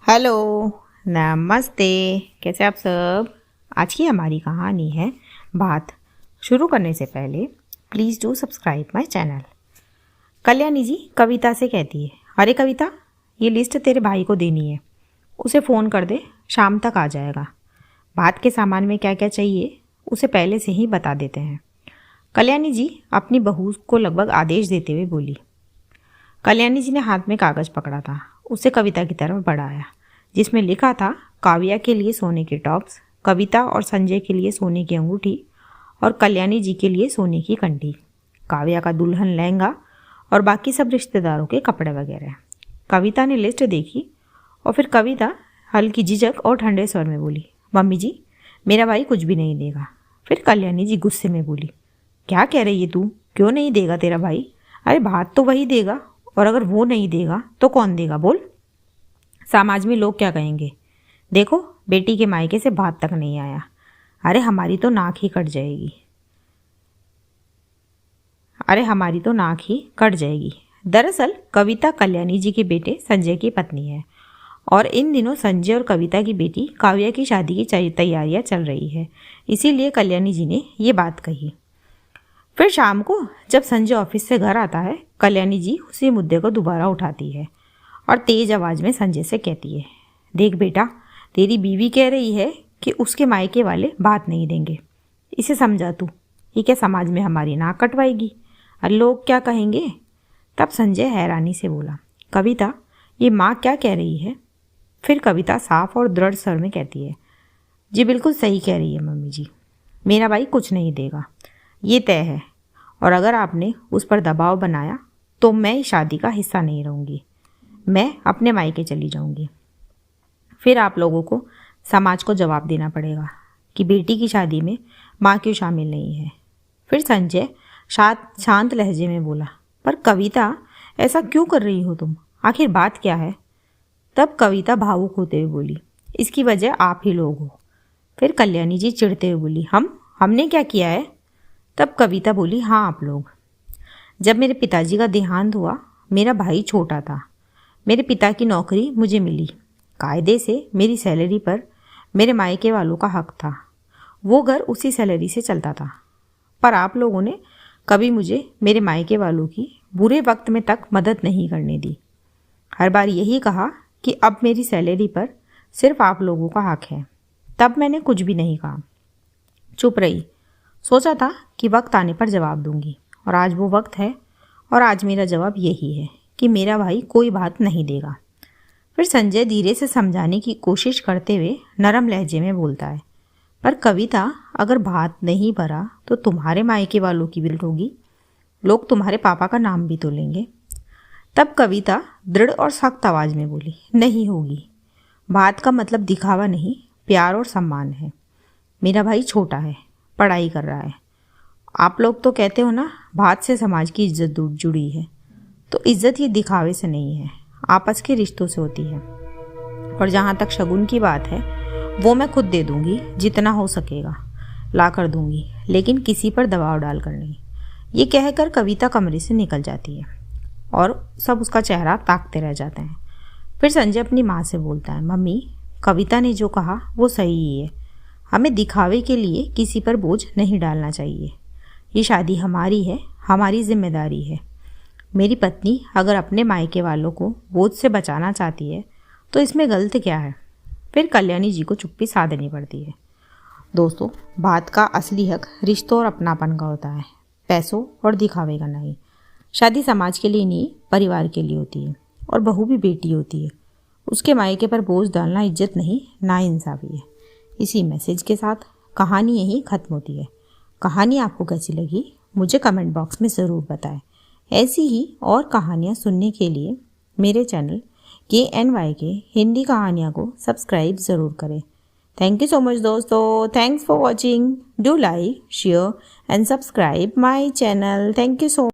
Hello, नमस्ते। कैसे आप सब। आज की हमारी कहानी है बात। शुरू करने से पहले please do subscribe my channel. Kalyani ji Kavita से कहती है, अरे कविता, ये लिस्ट तेरे भाई को देनी है, उसे फ़ोन कर दे, शाम तक आ जाएगा। बात के सामान में क्या क्या चाहिए उसे पहले से ही बता देते हैं। कल्याणी जी अपनी बहू को लगभग आदेश देते हुए बोली। कल्याणी जी ने हाथ में कागज़ पकड़ा था, उसे कविता की तरफ बढ़ाया, जिसमें लिखा था काव्या के लिए सोने के टॉप्स, कविता और संजय के लिए सोने की अंगूठी और कल्याणी जी के लिए सोने की कंठी, काव्या का दुल्हन लहंगा और बाकी सब रिश्तेदारों के कपड़े वगैरह। कविता ने लिस्ट देखी और फिर कविता हल्की झिझक और ठंडे स्वर में बोली, मम्मी जी मेरा भाई कुछ भी नहीं देगा। फिर कल्याणी जी गुस्से में बोली, क्या कह रही है तू, क्यों नहीं देगा तेरा भाई? अरे बात तो वही देगा, और अगर वो नहीं देगा तो कौन देगा बोल? समाज में लोग क्या कहेंगे? देखो बेटी के मायके से भात तक नहीं आया। अरे हमारी तो नाक ही कट जाएगी। दरअसल कविता कल्याणी जी के बेटे संजय की पत्नी है और इन दिनों संजय और कविता की बेटी काव्या की शादी की तैयारियां चल रही है, इसीलिए कल्याणी जी ने ये बात कही। फिर शाम को जब संजय ऑफिस से घर आता है, कल्याणी जी उसी मुद्दे को दोबारा उठाती है और तेज आवाज़ में संजय से कहती है, देख बेटा, तेरी बीवी कह रही है कि उसके मायके वाले बात नहीं देंगे, इसे समझा तू। ये क्या समाज में हमारी नाक कटवाएगी? अरे लोग क्या कहेंगे? तब संजय हैरानी से बोला, कविता ये माँ क्या कह रही है? फिर कविता साफ और दृढ़ स्वर में कहती है, जी बिल्कुल सही कह रही है मम्मी जी, मेरा भाई कुछ नहीं देगा, ये तय है। और अगर आपने उस पर दबाव बनाया तो मैं इस शादी का हिस्सा नहीं रहूँगी, मैं अपने मायके चली जाऊँगी। फिर आप लोगों को समाज को जवाब देना पड़ेगा कि बेटी की शादी में माँ क्यों शामिल नहीं है। फिर संजय शांत लहजे में बोला, पर कविता ऐसा क्यों कर रही हो तुम, आखिर बात क्या है? तब कविता भावुक होते हुए बोली, इसकी वजह आप ही लोग हो। फिर कल्याणी जी चिढ़ते हुए बोली, हमने क्या किया है? तब कविता बोली, हाँ आप लोग। जब मेरे पिताजी का देहांत हुआ, मेरा भाई छोटा था, मेरे पिता की नौकरी मुझे मिली, कायदे से मेरी सैलरी पर मेरे मायके वालों का हक था, वो घर उसी सैलरी से चलता था। पर आप लोगों ने कभी मुझे मेरे मायके वालों की बुरे वक्त में तक मदद नहीं करने दी। हर बार यही कहा कि अब मेरी सैलरी पर सिर्फ आप लोगों का हक है। तब मैंने कुछ भी नहीं कहा, चुप रही, सोचा था कि वक्त आने पर जवाब दूंगी, और आज वो वक्त है और आज मेरा जवाब यही है कि मेरा भाई कोई बात नहीं देगा। फिर संजय धीरे से समझाने की कोशिश करते हुए नरम लहजे में बोलता है, पर कविता अगर भात नहीं भरा तो तुम्हारे मायके वालों की बिल होगी, लोग तुम्हारे पापा का नाम भी तो लेंगे। तब कविता दृढ़ और सख्त आवाज़ में बोली, नहीं होगी। भात का मतलब दिखावा नहीं, प्यार और सम्मान है। मेरा भाई छोटा है, पढ़ाई कर रहा है। आप लोग तो कहते हो ना, भात से समाज की इज्जत जुड़ी है, तो इज्जत ये दिखावे से नहीं है, आपस के रिश्तों से होती है। और जहाँ तक शगुन की बात है, वो मैं खुद दे दूँगी, जितना हो सकेगा ला कर दूँगी, लेकिन किसी पर दबाव डाल कर नहीं। ये कहकर कविता कमरे से निकल जाती है और सब उसका चेहरा ताकते रह जाते हैं। फिर संजय अपनी माँ से बोलता है, मम्मी कविता ने जो कहा वो सही ही है, हमें दिखावे के लिए किसी पर बोझ नहीं डालना चाहिए। ये शादी हमारी है, हमारी जिम्मेदारी है। मेरी पत्नी अगर अपने मायके वालों को बोझ से बचाना चाहती है तो इसमें गलत क्या है? फिर कल्याणी जी को चुप्पी साधनी पड़ती है। दोस्तों, बात का असली हक रिश्तों और अपनापन का होता है, पैसों और दिखावे का नहीं। शादी समाज के लिए नहीं, परिवार के लिए होती है, और बहू भी बेटी होती है। उसके मायके पर बोझ डालना इज्जत नहीं, नाइंसाफ़ी है। इसी मैसेज के साथ कहानी यहीं ख़त्म होती है। कहानी आपको कैसी लगी मुझे कमेंट बॉक्स में ज़रूर बताएं। ऐसी ही और कहानियाँ सुनने के लिए मेरे चैनल KNY के हिंदी कहानियाँ को सब्सक्राइब ज़रूर करें। थैंक यू सो मच दोस्तों, thanks for watching, do like, share and subscribe my channel. Thank you so